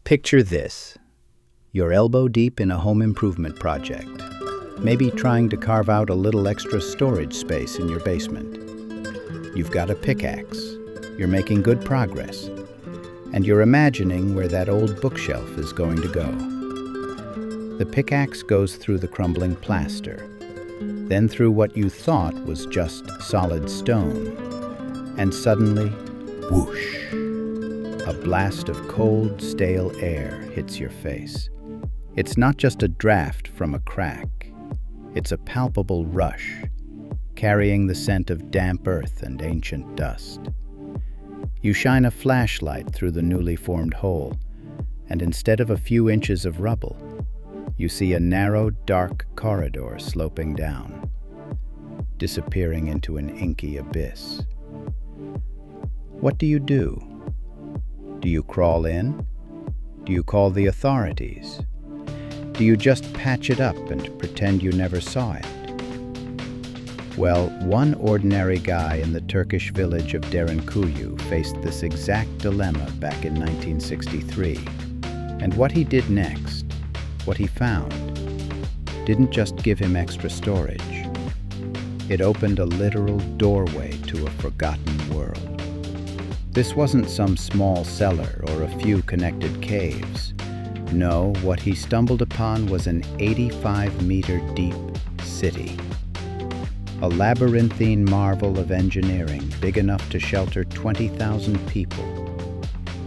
Picture this. You're elbow deep in a home improvement project, maybe trying to carve out a little extra storage space in your basement. You've got a pickaxe, you're making good progress, and you're imagining where that old bookshelf is going to go. The pickaxe goes through the crumbling plaster, then through what you thought was just solid stone, and suddenly, whoosh, a blast of cold, stale air hits your face. It's not just a draft from a crack. It's a palpable rush, carrying the scent of damp earth and ancient dust. You shine a flashlight through the newly formed hole, and instead of a few inches of rubble, you see a narrow, dark corridor sloping down, disappearing into an inky abyss. What do you do? Do you crawl in? Do you call the authorities? Do you just patch it up and pretend you never saw it? Well, one ordinary guy in the Turkish village of Derinkuyu faced this exact dilemma back in 1963. And what he did next, what he found, didn't just give him extra storage. It opened a literal doorway to a forgotten world. This wasn't some small cellar or a few connected caves. No, what he stumbled upon was an 85-meter-deep city. A labyrinthine marvel of engineering big enough to shelter 20,000 people,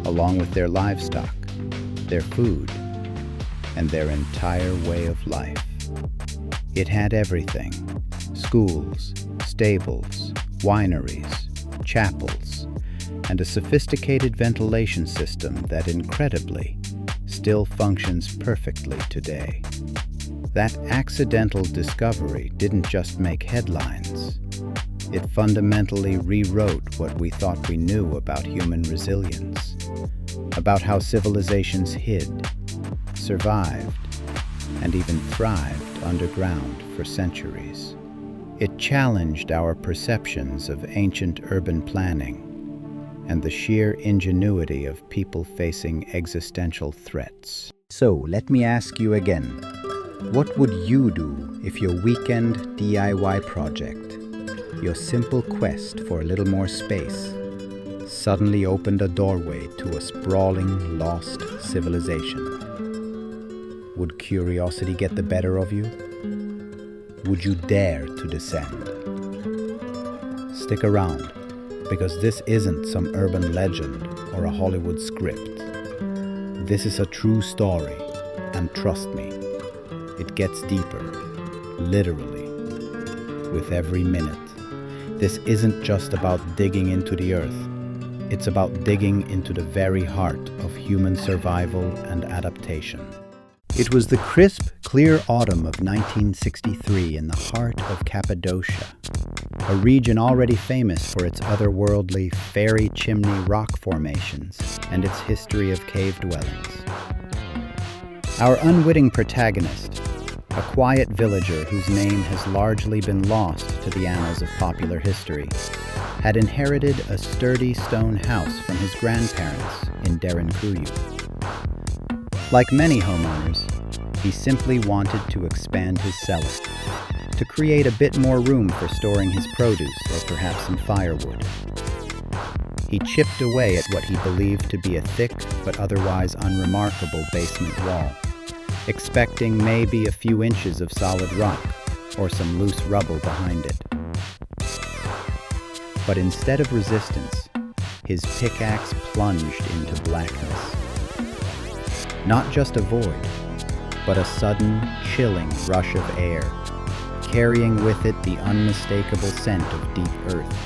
along with their livestock, their food, and their entire way of life. It had everything: schools, stables, wineries, chapels, and a sophisticated ventilation system that incredibly still functions perfectly today. That accidental discovery didn't just make headlines. It fundamentally rewrote what we thought we knew about human resilience, about how civilizations hid, survived, and even thrived underground for centuries. It challenged our perceptions of ancient urban planning and the sheer ingenuity of people facing existential threats. So, let me ask you again, what would you do if your weekend DIY project, your simple quest for a little more space, suddenly opened a doorway to a sprawling, lost civilization? Would curiosity get the better of you? Would you dare to descend? Stick around, because this isn't some urban legend or a Hollywood script. This is a true story, and trust me, it gets deeper, literally, with every minute. This isn't just about digging into the earth. It's about digging into the very heart of human survival and adaptation. It was the crisp, clear autumn of 1963 in the heart of Cappadocia, a region already famous for its otherworldly, fairy chimney rock formations and its history of cave dwellings. Our unwitting protagonist, a quiet villager whose name has largely been lost to the annals of popular history, had inherited a sturdy stone house from his grandparents in Derinkuyu. Like many homeowners, he simply wanted to expand his cellar, to create a bit more room for storing his produce or perhaps some firewood. He chipped away at what he believed to be a thick but otherwise unremarkable basement wall, expecting maybe a few inches of solid rock or some loose rubble behind it. But instead of resistance, his pickaxe plunged into blackness. Not just a void, but a sudden, chilling rush of air, carrying with it the unmistakable scent of deep earth,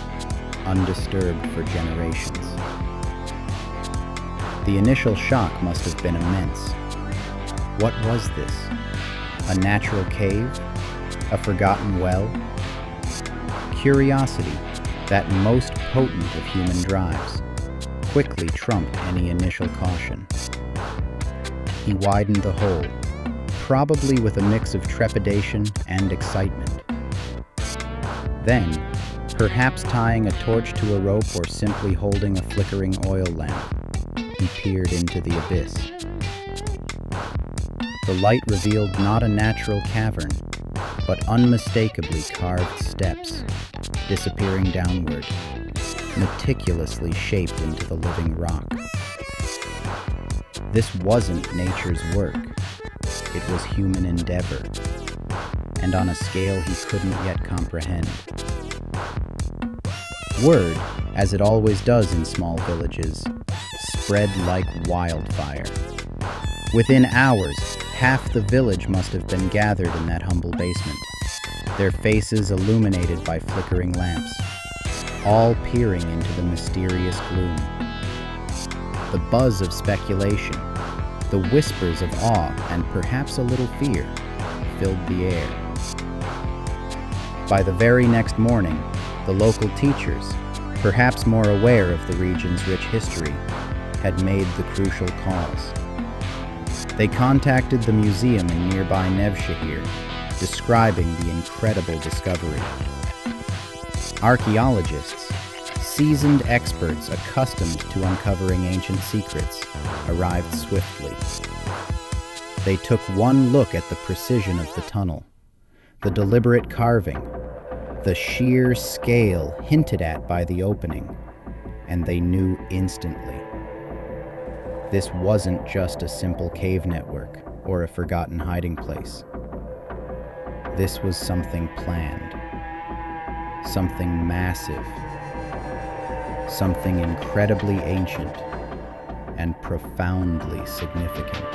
undisturbed for generations. The initial shock must have been immense. What was this? A natural cave? A forgotten well? Curiosity, that most potent of human drives, quickly trumped any initial caution. He widened the hole, probably with a mix of trepidation and excitement. Then, perhaps tying a torch to a rope or simply holding a flickering oil lamp, he peered into the abyss. The light revealed not a natural cavern, but unmistakably carved steps, disappearing downward, meticulously shaped into the living rock. This wasn't nature's work. It was human endeavor, and on a scale he couldn't yet comprehend. Word, as it always does in small villages, spread like wildfire. Within hours, half the village must have been gathered in that humble basement, their faces illuminated by flickering lamps, all peering into the mysterious gloom. The buzz of speculation, the whispers of awe, and perhaps a little fear, filled the air. By the very next morning, the local teachers, perhaps more aware of the region's rich history, had made the crucial calls. They contacted the museum in nearby Nevşehir, describing the incredible discovery. Archaeologists, seasoned experts accustomed to uncovering ancient secrets, arrived swiftly. They took one look at the precision of the tunnel, the deliberate carving, the sheer scale hinted at by the opening, and they knew instantly. This wasn't just a simple cave network or a forgotten hiding place. This was something planned, something massive, something incredibly ancient and profoundly significant.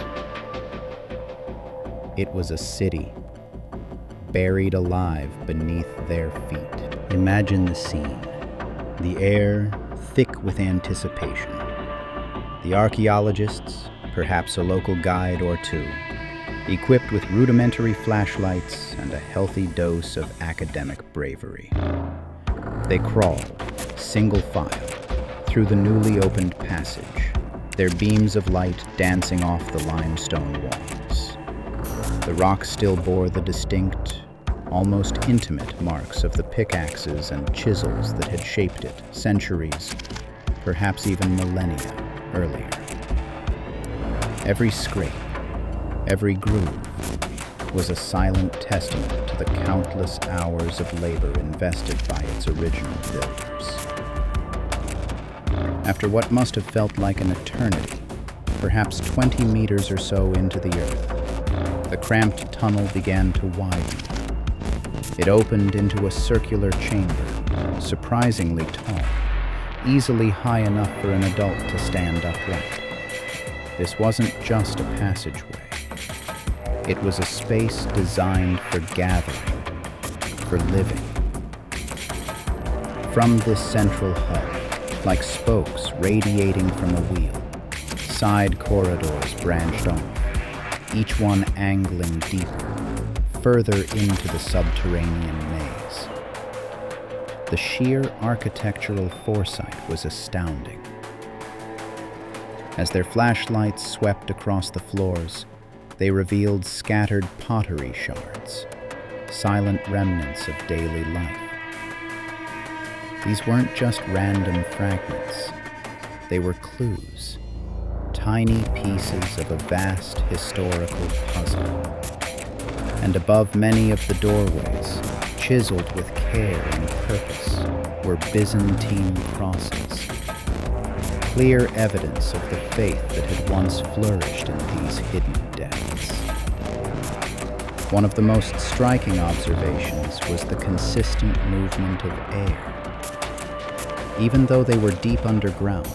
It was a city, buried alive beneath their feet. Imagine the scene, the air thick with anticipation. The archaeologists, perhaps a local guide or two, equipped with rudimentary flashlights and a healthy dose of academic bravery. They crawled, single file, through the newly opened passage, their beams of light dancing off the limestone walls. The rock still bore the distinct, almost intimate marks of the pickaxes and chisels that had shaped it centuries, perhaps even millennia earlier. Every scrape, every groove was a silent testament to the countless hours of labor invested by its original builders. After what must have felt like an eternity, perhaps 20 meters or so into the earth, the cramped tunnel began to widen. It opened into a circular chamber, surprisingly tall, easily high enough for an adult to stand upright. This wasn't just a passageway. It was a space designed for gathering, for living. From this central hub, like spokes radiating from a wheel, side corridors branched off, each one angling deeper, further into the subterranean maze. The sheer architectural foresight was astounding. As their flashlights swept across the floors, they revealed scattered pottery shards, silent remnants of daily life. These weren't just random fragments. They were clues, tiny pieces of a vast historical puzzle. And above many of the doorways, chiseled with care and purpose, were Byzantine crosses, clear evidence of the faith that had once flourished in these hidden depths. One of the most striking observations was the consistent movement of air. Even though they were deep underground,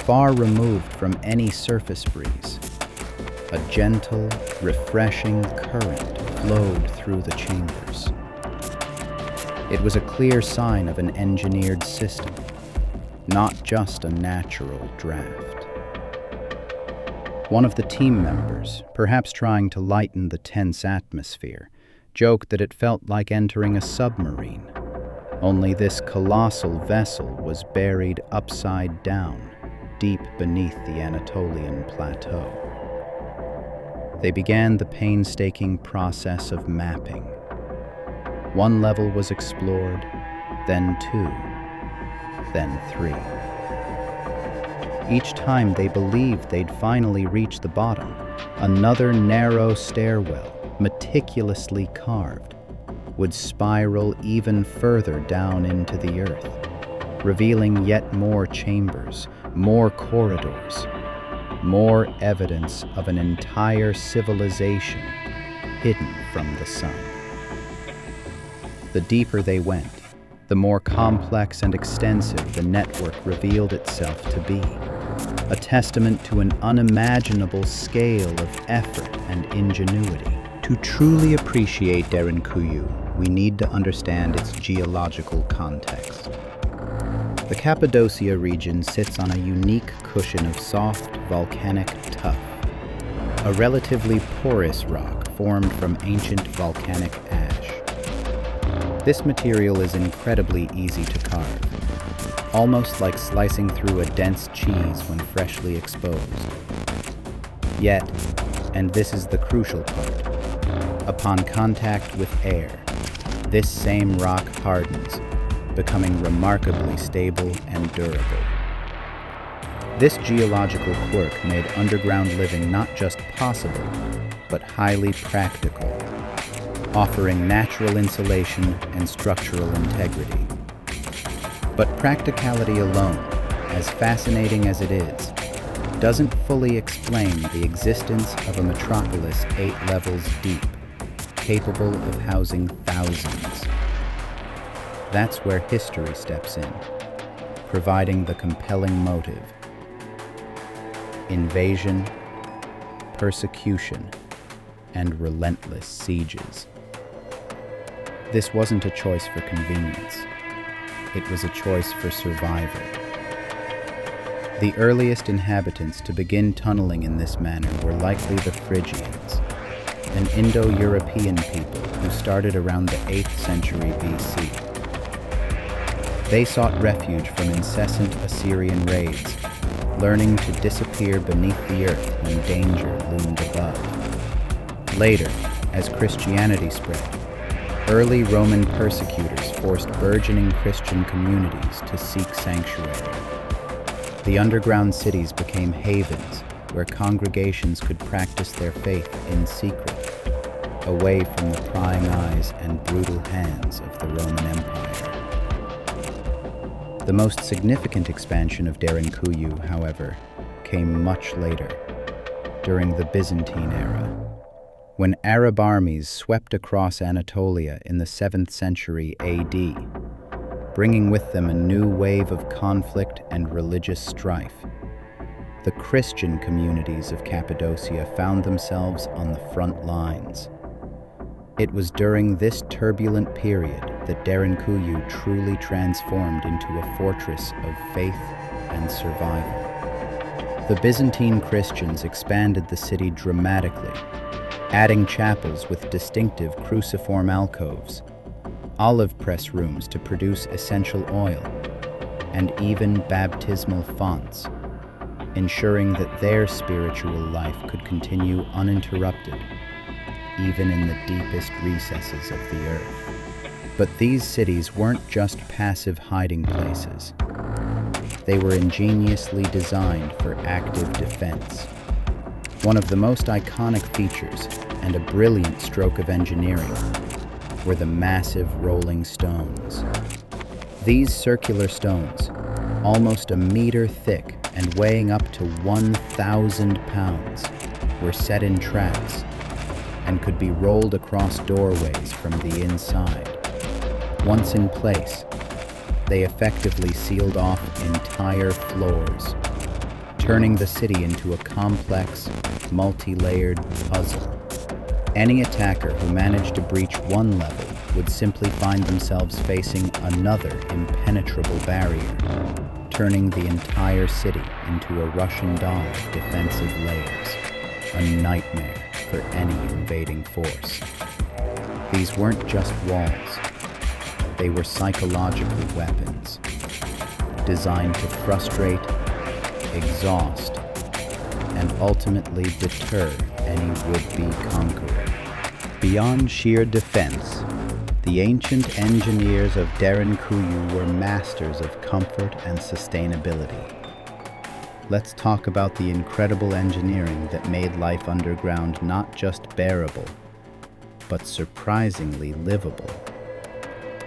far removed from any surface breeze, a gentle, refreshing current flowed through the chambers. It was a clear sign of an engineered system, not just a natural draft. One of the team members, perhaps trying to lighten the tense atmosphere, joked that it felt like entering a submarine, only this colossal vessel was buried upside down, deep beneath the Anatolian plateau. They began the painstaking process of mapping. One level was explored, then two, then three. Each time they believed they'd finally reach the bottom, another narrow stairwell, meticulously carved, would spiral even further down into the earth, revealing yet more chambers, more corridors, more evidence of an entire civilization hidden from the sun. The deeper they went, the more complex and extensive the network revealed itself to be, a testament to an unimaginable scale of effort and ingenuity. To truly appreciate Derinkuyu, we need to understand its geological context. The Cappadocia region sits on a unique cushion of soft volcanic tuff, a relatively porous rock formed from ancient volcanic ash. This material is incredibly easy to carve, almost like slicing through a dense cheese when freshly exposed. Yet, and this is the crucial part, upon contact with air, this same rock hardens, becoming remarkably stable and durable. This geological quirk made underground living not just possible, but highly practical, offering natural insulation and structural integrity. But practicality alone, as fascinating as it is, doesn't fully explain the existence of a metropolis 8 levels deep, capable of housing thousands. That's where history steps in, providing the compelling motive. Invasion, persecution, and relentless sieges. This wasn't a choice for convenience. It was a choice for survival. The earliest inhabitants to begin tunneling in this manner were likely the Phrygians, an Indo-European people who started around the 8th century BC. They sought refuge from incessant Assyrian raids, learning to disappear beneath the earth when danger loomed above. Later, as Christianity spread, early Roman persecutors forced burgeoning Christian communities to seek sanctuary. The underground cities became havens where congregations could practice their faith in secret, away from the prying eyes and brutal hands of the Roman Empire. The most significant expansion of Derinkuyu, however, came much later, during the Byzantine era, when Arab armies swept across Anatolia in the 7th century AD, bringing with them a new wave of conflict and religious strife. The Christian communities of Cappadocia found themselves on the front lines. It was during this turbulent period that Derinkuyu truly transformed into a fortress of faith and survival. The Byzantine Christians expanded the city dramatically, adding chapels with distinctive cruciform alcoves, olive press rooms to produce essential oil, and even baptismal fonts, ensuring that their spiritual life could continue uninterrupted, even in the deepest recesses of the earth. But these cities weren't just passive hiding places. They were ingeniously designed for active defense. One of the most iconic features, and a brilliant stroke of engineering, were the massive rolling stones. These circular stones, almost a meter thick and weighing up to 1,000 pounds, were set in traps and could be rolled across doorways from the inside. Once in place, they effectively sealed off entire floors, turning the city into a complex, multi-layered puzzle. Any attacker who managed to breach one level would simply find themselves facing another impenetrable barrier, turning the entire city into a Russian doll of defensive layers, a nightmare for any invading force. These weren't just walls. They were psychological weapons, designed to frustrate, exhaust, and ultimately deter any would-be conqueror. Beyond sheer defense, the ancient engineers of Derinkuyu were masters of comfort and sustainability. let's talk about the incredible engineering that made life underground not just bearable, but surprisingly livable.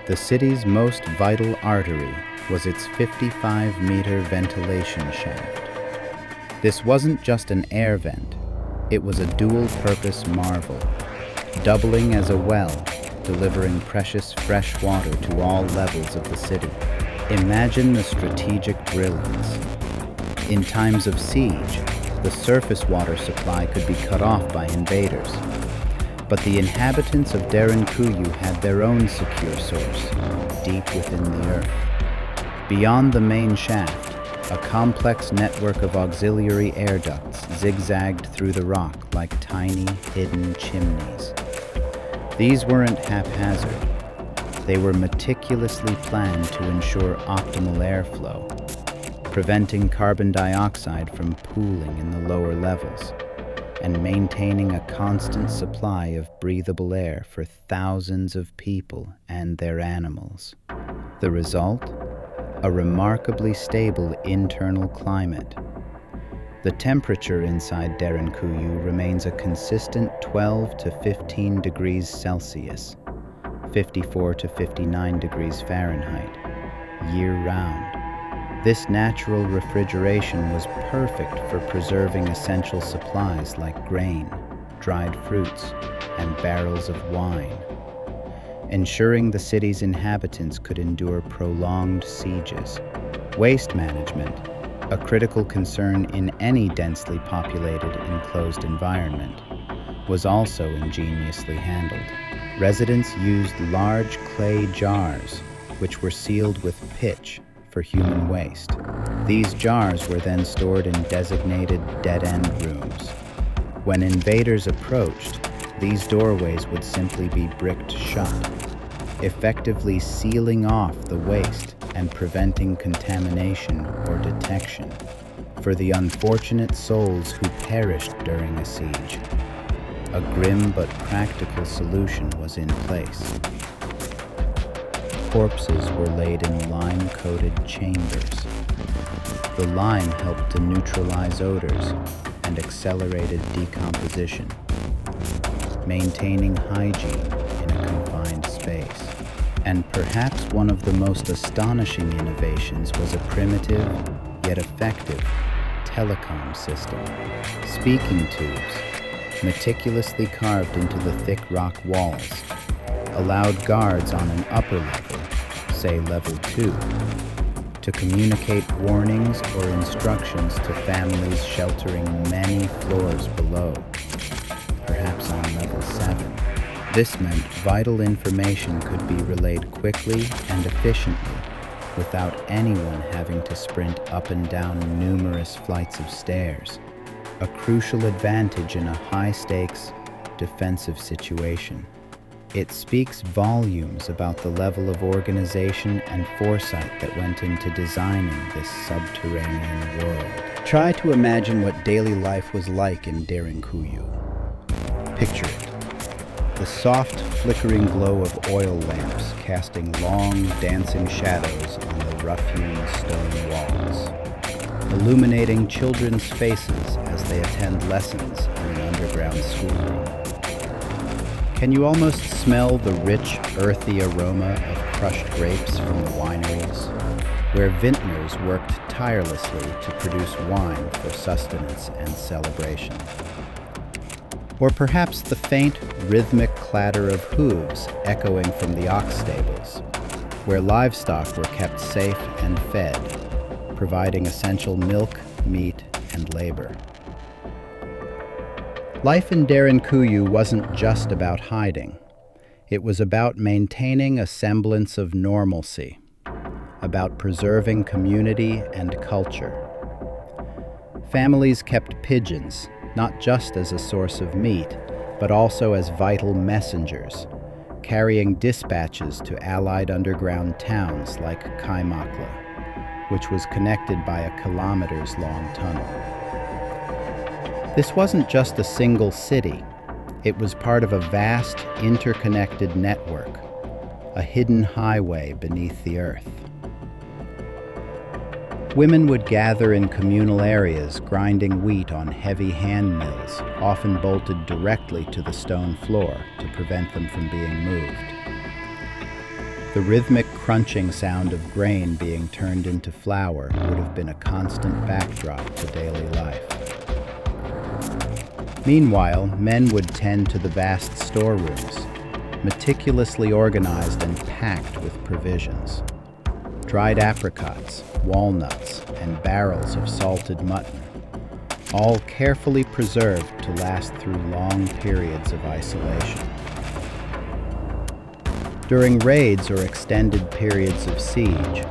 The city's most vital artery was its 55-meter ventilation shaft. This wasn't just an air vent, it was a dual-purpose marvel, doubling as a well, delivering precious fresh water to all levels of the city. Imagine the strategic brilliance. In times of siege, the surface water supply could be cut off by invaders. But the inhabitants of Derinkuyu had their own secure source, deep within the earth. Beyond the main shaft, a complex network of auxiliary air ducts zigzagged through the rock like tiny, hidden chimneys. These weren't haphazard. They were meticulously planned to ensure optimal airflow, preventing carbon dioxide from pooling in the lower levels, and maintaining a constant supply of breathable air for thousands of people and their animals. The result? A remarkably stable internal climate. The temperature inside Derinkuyu remains a consistent 12 to 15 degrees Celsius, 54 to 59 degrees Fahrenheit, year-round. This natural refrigeration was perfect for preserving essential supplies like grain, dried fruits, and barrels of wine, ensuring the city's inhabitants could endure prolonged sieges. Waste management, a critical concern in any densely populated, enclosed environment, was also ingeniously handled. Residents used large clay jars, which were sealed with pitch for human waste. These jars were then stored in designated dead-end rooms. When invaders approached, these doorways would simply be bricked shut, effectively sealing off the waste and preventing contamination or detection. For the unfortunate souls who perished during a siege, a grim but practical solution was in place. Corpses were laid in lime-coated chambers. The lime helped to neutralize odors and accelerated decomposition, maintaining hygiene in a confined space. And perhaps one of the most astonishing innovations was a primitive, yet effective, telecom system. Speaking tubes, meticulously carved into the thick rock walls, allowed guards on an upper level, say level 2, to communicate warnings or instructions to families sheltering many floors below, perhaps on level 7. This meant vital information could be relayed quickly and efficiently without anyone having to sprint up and down numerous flights of stairs, a crucial advantage in a high-stakes, defensive situation. It speaks volumes about the level of organization and foresight that went into designing this subterranean world. Try to imagine what daily life was like in Derinkuyu. Picture it. The soft, flickering glow of oil lamps casting long, dancing shadows on the rough-hewn stone walls, illuminating children's faces as they attend lessons in an underground schoolroom. Can you almost smell the rich, earthy aroma of crushed grapes from the wineries, where vintners worked tirelessly to produce wine for sustenance and celebration? Or perhaps the faint, rhythmic clatter of hooves echoing from the ox stables, where livestock were kept safe and fed, providing essential milk, meat, and labor. Life in Derinkuyu wasn't just about hiding. It was about maintaining a semblance of normalcy, about preserving community and culture. Families kept pigeons, not just as a source of meat, but also as vital messengers, carrying dispatches to allied underground towns like Kaimakla, which was connected by a kilometers-long tunnel. This wasn't just a single city. It was part of a vast, interconnected network, a hidden highway beneath the earth. Women would gather in communal areas, grinding wheat on heavy hand mills, often bolted directly to the stone floor to prevent them from being moved. The rhythmic crunching sound of grain being turned into flour would have been a constant backdrop to daily life. Meanwhile, men would tend to the vast storerooms, meticulously organized and packed with provisions. Dried apricots, walnuts, and barrels of salted mutton, all carefully preserved to last through long periods of isolation. During raids or extended periods of siege,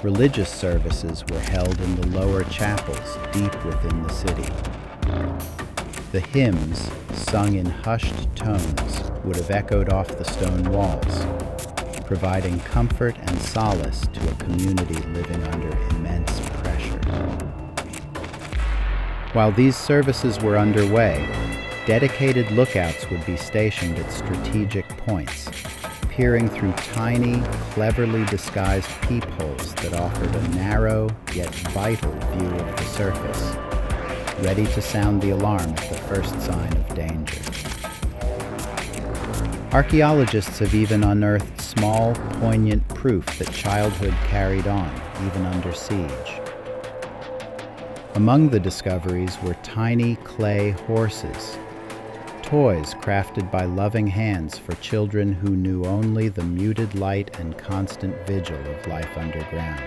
religious services were held in the lower chapels deep within the city. The hymns, sung in hushed tones, would have echoed off the stone walls, providing comfort and solace to a community living under immense pressure. While these services were underway, dedicated lookouts would be stationed at strategic points, peering through tiny, cleverly disguised peepholes that offered a narrow yet vital view of the surface, ready to sound the alarm at the first sign of danger. Archaeologists have even unearthed small, poignant proof that childhood carried on, even under siege. Among the discoveries were tiny clay horses, toys crafted by loving hands for children who knew only the muted light and constant vigil of life underground.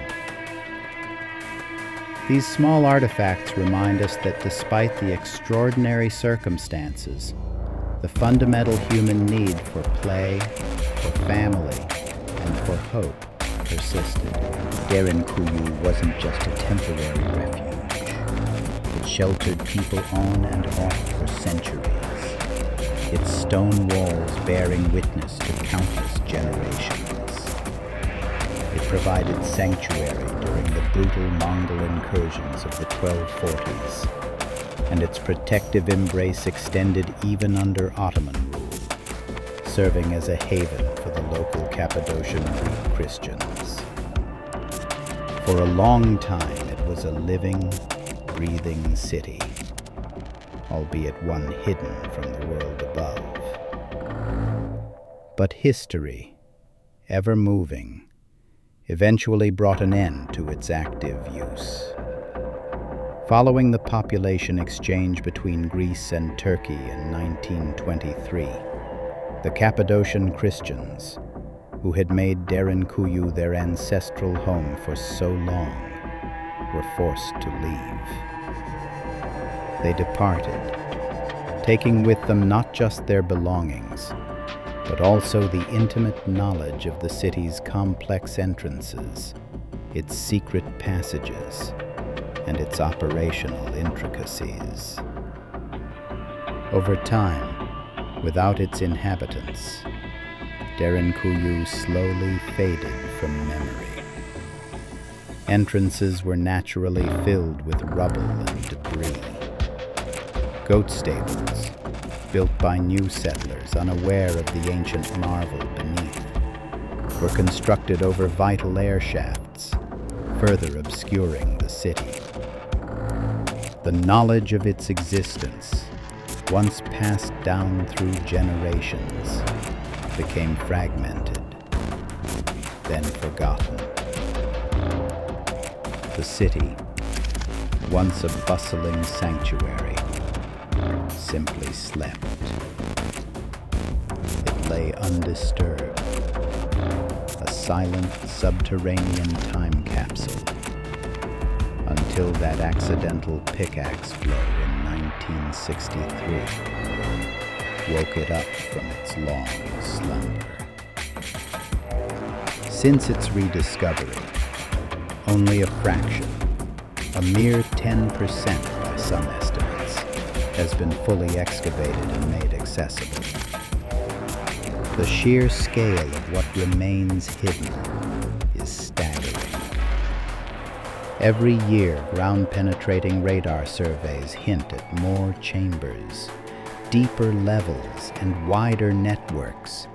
These small artifacts remind us that despite the extraordinary circumstances, the fundamental human need for play, for family, and for hope persisted. Derinkuyu wasn't just a temporary refuge. It sheltered people on and off for centuries, its stone walls bearing witness to countless generations. It provided sanctuary during the brutal Mongol incursions of the 1240s, and its protective embrace extended even under Ottoman rule, serving as a haven for the local Cappadocian Greek Christians. For a long time, it was a living, breathing city, albeit one hidden from the world above. But history, ever moving, eventually brought an end to its active use. Following the population exchange between Greece and Turkey in 1923, the Cappadocian Christians, who had made Derinkuyu their ancestral home for so long, were forced to leave. They departed, taking with them not just their belongings, but also the intimate knowledge of the city's complex entrances, its secret passages, and its operational intricacies. Over time, without its inhabitants, Derinkuyu slowly faded from memory. Entrances were naturally filled with rubble and debris. Goat stables, built by new settlers unaware of the ancient marvel beneath, were constructed over vital air shafts, further obscuring the city. The knowledge of its existence, once passed down through generations, became fragmented, then forgotten. The city, once a bustling sanctuary, simply slept. It lay undisturbed, a silent subterranean time capsule, until that accidental pickaxe blow in 1963 woke it up from its long slumber. Since its rediscovery, only a fraction, a mere 10% by some estimates, has been fully excavated and made accessible. The sheer scale of what remains hidden is staggering. Every year, ground-penetrating radar surveys hint at more chambers, deeper levels, and wider networks,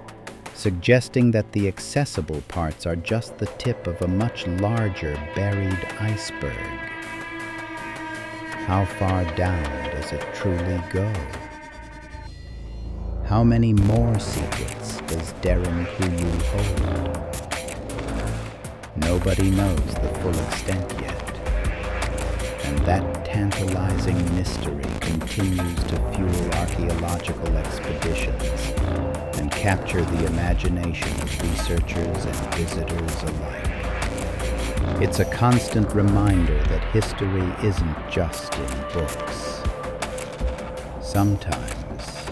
suggesting that the accessible parts are just the tip of a much larger buried iceberg. How far down does it truly go? How many more secrets does Derinkuyu hold? Nobody knows the full extent yet, and that tantalizing mystery continues to fuel archaeological expeditions and capture the imagination of researchers and visitors alike. It's a constant reminder that history isn't just in books. Sometimes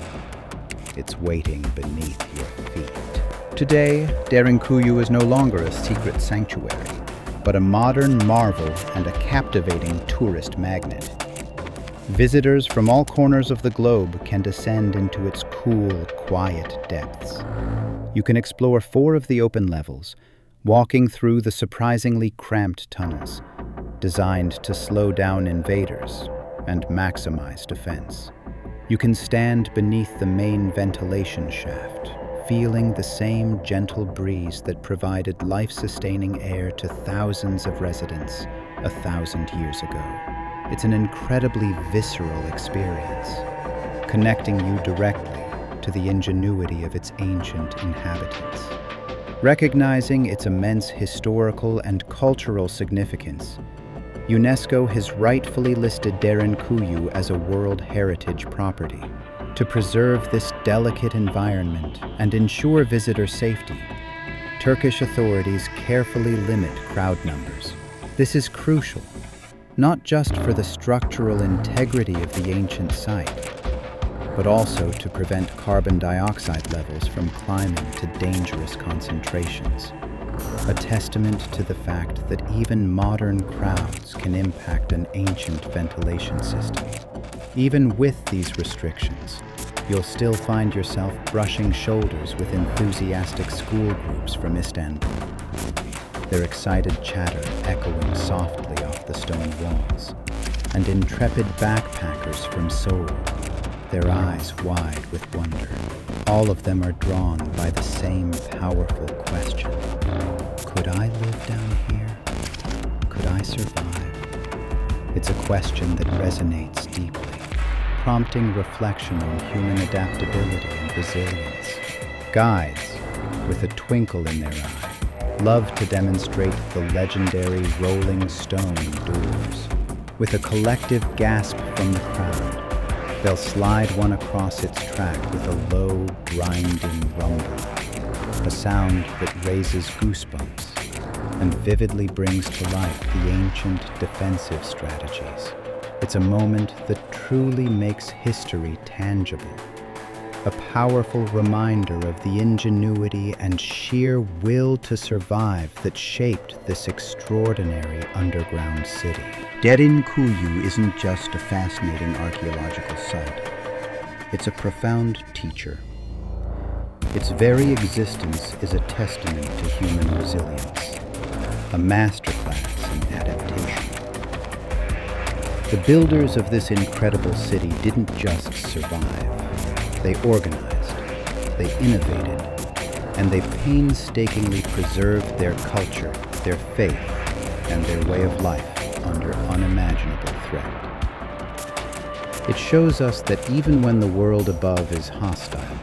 it's waiting beneath your feet. Today, Derinkuyu is no longer a secret sanctuary, but a modern marvel and a captivating tourist magnet. Visitors from all corners of the globe can descend into its cool, quiet depths. You can explore 4 of the open levels, walking through the surprisingly cramped tunnels, designed to slow down invaders and maximize defense. You can stand beneath the main ventilation shaft, feeling the same gentle breeze that provided life-sustaining air to thousands of residents 1,000 years ago. It's an incredibly visceral experience, connecting you directly to the ingenuity of its ancient inhabitants. Recognizing its immense historical and cultural significance, UNESCO has rightfully listed Derinkuyu as a World Heritage Property. To preserve this delicate environment and ensure visitor safety, Turkish authorities carefully limit crowd numbers. This is crucial, not just for the structural integrity of the ancient site, but also to prevent carbon dioxide levels from climbing to dangerous concentrations. A testament to the fact that even modern crowds can impact an ancient ventilation system. Even with these restrictions, you'll still find yourself brushing shoulders with enthusiastic school groups from Istanbul, their excited chatter echoing softly off the stone walls, and intrepid backpackers from Seoul, their eyes wide with wonder. All of them are drawn by the same powerful question. Could I live down here? Could I survive? It's a question that resonates deeply, prompting reflection on human adaptability and resilience. Guides, with a twinkle in their eye, love to demonstrate the legendary rolling stone doors. With a collective gasp from the crowd, they'll slide one across its track with a low, grinding rumble, a sound that raises goosebumps and vividly brings to life the ancient defensive strategies. It's a moment that truly makes history tangible, a powerful reminder of the ingenuity and sheer will to survive that shaped this extraordinary underground city. Derinkuyu isn't just a fascinating archaeological site. It's a profound teacher. Its very existence is a testament to human resilience, a masterclass in adaptation. The builders of this incredible city didn't just survive. They organized, they innovated, and they painstakingly preserved their culture, their faith, and their way of life under unimaginable threat. It shows us that even when the world above is hostile,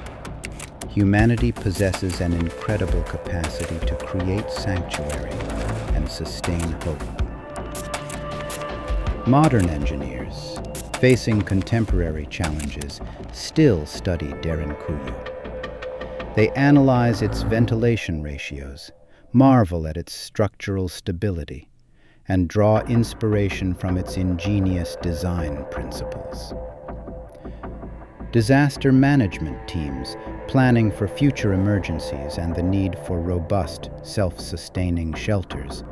humanity possesses an incredible capacity to create sanctuary and sustain hope. Modern engineers, facing contemporary challenges, still study Derinkuyu. They analyze its ventilation ratios, marvel at its structural stability, and draw inspiration from its ingenious design principles. Disaster management teams, planning for future emergencies and the need for robust, self-sustaining shelters,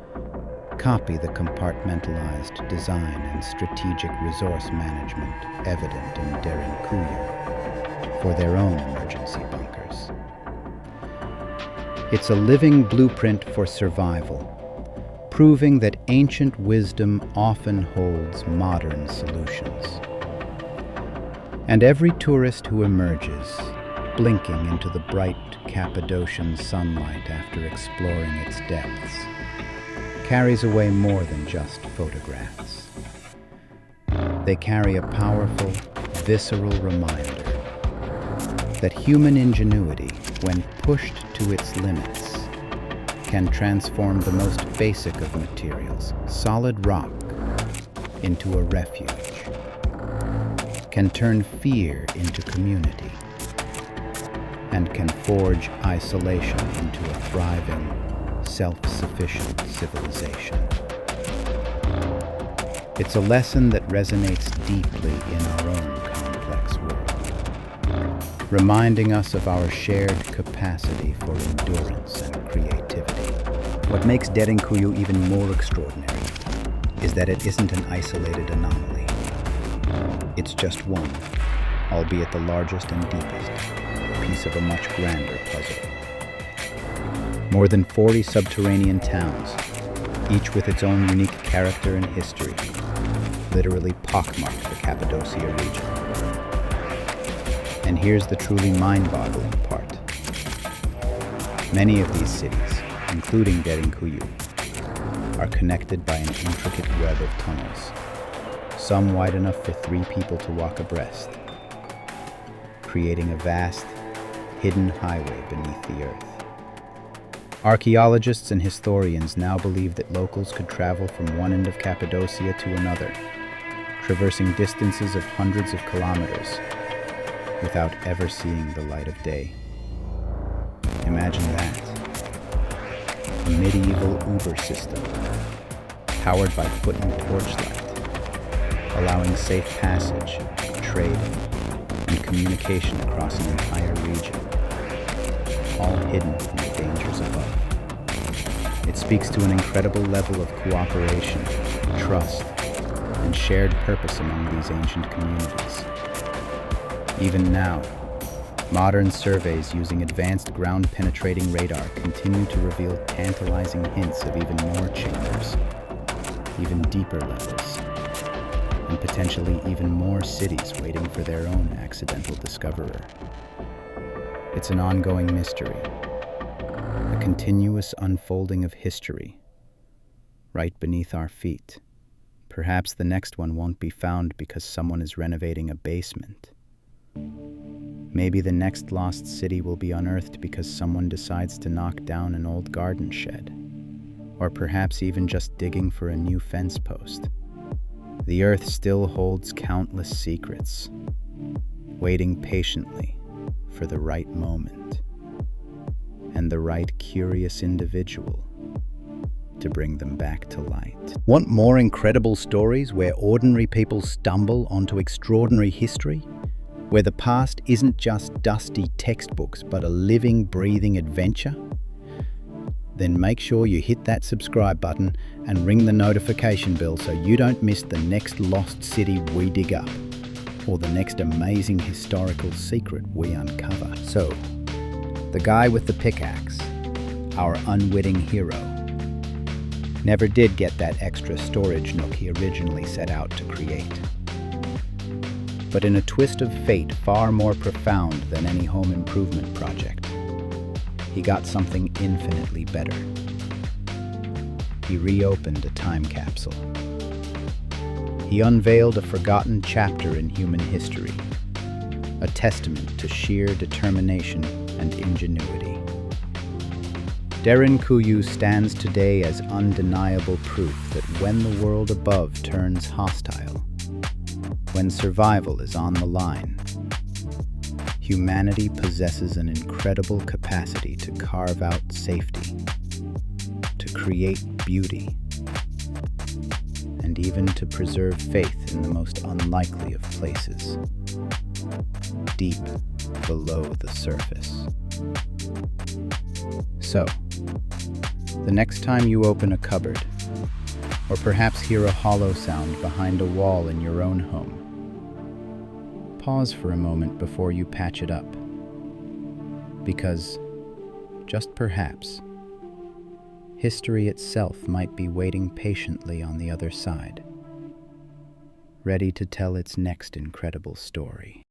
copy the compartmentalized design and strategic resource management evident in Derinkuyu for their own emergency bunkers. It's a living blueprint for survival, proving that ancient wisdom often holds modern solutions. And every tourist who emerges blinking into the bright Cappadocian sunlight after exploring its depths, carries away more than just photographs. They carry a powerful, visceral reminder that human ingenuity, when pushed to its limits, can transform the most basic of materials, solid rock, into a refuge, can turn fear into community, and can forge isolation into a thriving, self-sufficient civilization. It's a lesson that resonates deeply in our own complex world, reminding us of our shared capacity for endurance and creativity. What makes Derinkuyu even more extraordinary is that it isn't an isolated anomaly. It's just one, albeit the largest and deepest, piece of a much grander puzzle. More than 40 subterranean towns, each with its own unique character and history, literally pockmark the Cappadocia region. And here's the truly mind-boggling part. Many of these cities, including Derinkuyu, are connected by an intricate web of tunnels, some wide enough for 3 people to walk abreast, creating a vast, hidden highway beneath the earth. Archaeologists and historians now believe that locals could travel from one end of Cappadocia to another, traversing distances of hundreds of kilometers without ever seeing the light of day. Imagine that. A medieval Uber system, powered by foot and torchlight, allowing safe passage, trade, and communication across an entire region, all hidden from the dangers above. It speaks to an incredible level of cooperation, trust, and shared purpose among these ancient communities. Even now, modern surveys using advanced ground-penetrating radar continue to reveal tantalizing hints of even more chambers, even deeper levels, and potentially even more cities waiting for their own accidental discoverer. It's an ongoing mystery, a continuous unfolding of history, right beneath our feet. Perhaps the next one won't be found because someone is renovating a basement. Maybe the next lost city will be unearthed because someone decides to knock down an old garden shed, or perhaps even just digging for a new fence post. The earth still holds countless secrets, waiting patiently for the right moment and the right curious individual to bring them back to light. Want more incredible stories where ordinary people stumble onto extraordinary history? Where the past isn't just dusty textbooks but a living, breathing adventure? Then make sure you hit that subscribe button and ring the notification bell so you don't miss the next lost city we dig up, or the next amazing historical secret we uncover. So, the guy with the pickaxe, our unwitting hero, never did get that extra storage nook he originally set out to create. But in a twist of fate far more profound than any home improvement project, he got something infinitely better. He reopened a time capsule. He unveiled a forgotten chapter in human history, a testament to sheer determination and ingenuity. Derinkuyu stands today as undeniable proof that when the world above turns hostile, when survival is on the line, humanity possesses an incredible capacity to carve out safety, to create beauty, and even to preserve faith in the most unlikely of places, deep below the surface. So, the next time you open a cupboard, or perhaps hear a hollow sound behind a wall in your own home, pause for a moment before you patch it up. Because, just perhaps, history itself might be waiting patiently on the other side, ready to tell its next incredible story.